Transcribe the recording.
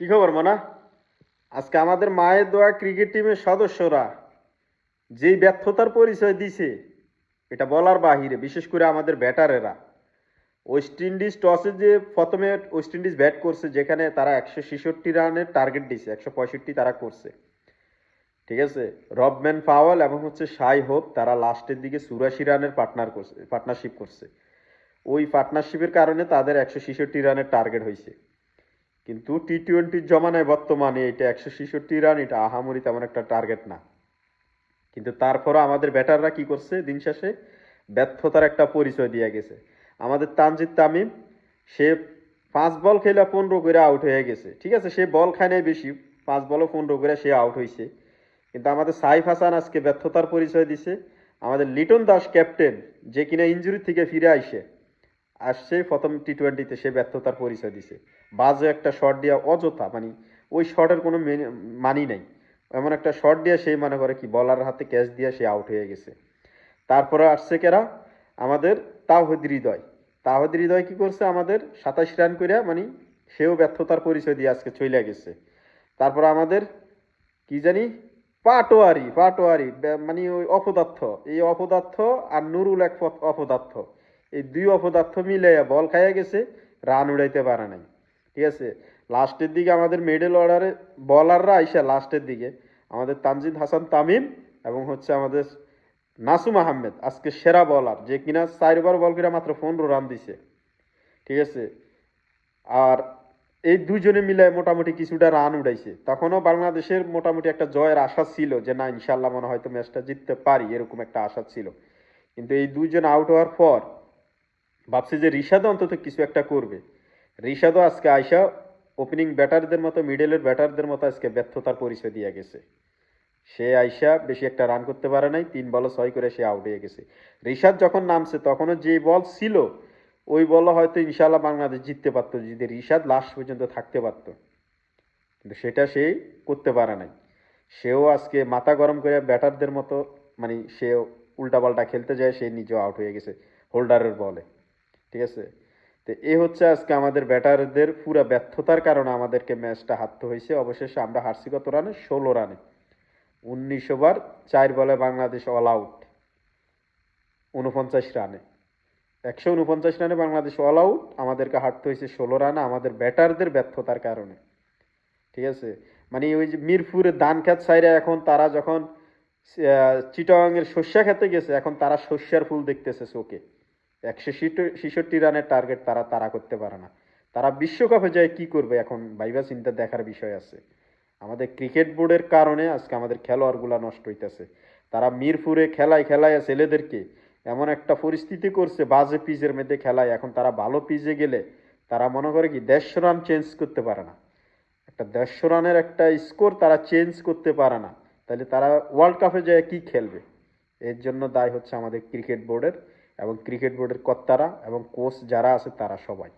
কি খবর মানা? আজকে আমাদের মায়ের দোয়া ক্রিকেট টিমের সদস্যরা যেই ব্যর্থতার পরিচয় দিছে এটা বলার বাহিরে, বিশেষ করে আমাদের ব্যাটারেরা। ওয়েস্ট ইন্ডিজ টসে যে প্রথমে ওয়েস্ট ইন্ডিজ ব্যাট করছে, যেখানে তারা 166 রানের টার্গেট দিছে, 165 তারা করছে। ঠিক আছে, রবম্যান পাওয়েল এবং শাই হোপ তারা লাস্টের দিকে 84 রানের পার্টনারশিপ করছে। ওই পার্টনারশিপের কারণে তাদের 166 রানের টার্গেট হয়েছে। কিন্তু টি-20 জমানায় বর্তমানে এটা 166 রান, এটা আহামরি তেমন একটা টার্গেট না। কিন্তু তারপরও আমাদের ব্যাটাররা কি করছে, দিন শেষে ব্যর্থতার একটা পরিচয় দিয়ে গেছে। আমাদের তানজিদ তামিম, সে 5 বল খেলে 15 করে আউট হয়ে গেছে। ঠিক আছে, সে বল খায় নাই বেশি, 5 বলে 15 করে সে আউট হয়েছে। কিন্তু আমাদের সাইফ হাসান আজকে ব্যর্থতার পরিচয় দিছে। আমাদের লিটন দাস ক্যাপ্টেন, যে কিনা ইঞ্জুরি থেকে ফিরে আসছে প্রথম টি-20তে, সে ব্যর্থতার পরিচয় দিছে। বাজে একটা শট দিয়া অযথা, মানে ওই শটের কোনো মানি নাই, এমন একটা শট দিয়ে সেই মনে করে কি বলার হাতে ক্যাচ দিয়ে সে আউট হয়ে গেছে। তারপরে আসছে কেরা, আমাদের তাওহিদ হৃদয় কি করছে, আমাদের 27 রান করে, মানে সেও ব্যর্থতার পরিচয় দিয়ে আজকে চলে গেছে। তারপর আমাদের কি জানি পাটোয়ারি মানে ওই অপদার্থ, এই অপদার্থ আর নুরুল এক অপদার্থ, এই দুই অপদার্থ মিলে বল খাইয়া গেছে, রান উড়াইতে পারে নাই। ঠিক আছে, লাস্টের দিকে আমাদের মিডল অর্ডারে বলাররা আইসা লাস্টের দিকে আমাদের তানজিদ হাসান তামিম এবং আমাদের নাসুম আহমেদ আজকে সেরা বলার, যে কিনা 4 বার বল করে মাত্র 15 রান দিছে। ঠিক আছে, আর এই দুজনে মিলে মোটামুটি কিছুটা রান উঠাইছে। তখনও বাংলাদেশের মোটামুটি একটা জয়ের আশা ছিল, যে না ইনশাল্লাহ মনে হয়তো ম্যাচটা জিততে পারি, এরকম একটা আশা ছিল। কিন্তু এই দুইজন আউট হওয়ার পর ভাবছি যে রিশাদও অন্তত কিছু একটা করবে। রিশাদও আজকে আইসা ওপেনিং ব্যাটারদের মতো, মিডলের ব্যাটারদের মতো আজকে ব্যর্থতার পরিচয় দিয়ে গেছে। সে আইসা বেশি একটা রান করতে পারে নাই, 3 বলে 6 করে সে আউট হয়ে গেছে। রিশাদ যখন নামছে তখনও যে বল ছিল, ওই বলে হয়তো ইনশাল্লাহ বাংলাদেশ জিততে পারতো, যদি রিশাদ লাস্ট পর্যন্ত থাকতে পারত। কিন্তু সেটা সে করতে পারে নাই। সেও আজকে মাথা গরম করে ব্যাটারদের মতো, মানে সে উল্টাপাল্টা খেলতে যায়, সে নিজেও আউট হয়ে গেছে হোল্ডারের বলে। ঠিক আছে, তো এ আজকে আমাদের ব্যাটারদের পুরা ব্যর্থতার কারণে আমাদেরকে ম্যাচটা হারতে হয়েছে। অবশেষে আমরা হারছি কত রানে? 16 রানে। 19 ওভার 4 বলে বাংলাদেশ অল আউট 49 রানে। 149 রানে বাংলাদেশ অল আউট, আমাদেরকে হারতে হয়েছে 16 রানে আমাদের ব্যাটারদের ব্যর্থতার কারণে। ঠিক আছে, মানে ওই যে মিরপুরের ধান খেত সাইরে এখন তারা যখন চিটাগাংয়ের শস্যা খেতে গেছে, এখন তারা শস্যার ফুল দেখতেছে চোখে। 166 রানের টার্গেট তারা করতে পারে না। তারা বিশ্বকাপে যায় কি করবে এখন, ভাইবা চিন্তা দেখার বিষয় আছে। আমাদের ক্রিকেট বোর্ডের কারণে আজকে আমাদের খেলোয়াড়গুলা নষ্ট হইতেছে। তারা মিরপুরে খেলায় ছেলেদেরকে এমন একটা পরিস্থিতি করছে, বাজে পিচের মধ্যে খেলায়। এখন তারা ভালো পিচে গেলে তারা মনে করে কি 150 রান চেঞ্জ করতে পারে না। একটা 150 রানের একটা স্কোর তারা চেঞ্জ করতে পারে না, তাহলে তারা ওয়ার্ল্ড কাপে যায় কি খেলবে? এর জন্য দায় আমাদের ক্রিকেট বোর্ডের, এবং ক্রিকেট বোর্ডের কর্তারা এবং কোচ যারা আছে তারা সবাই।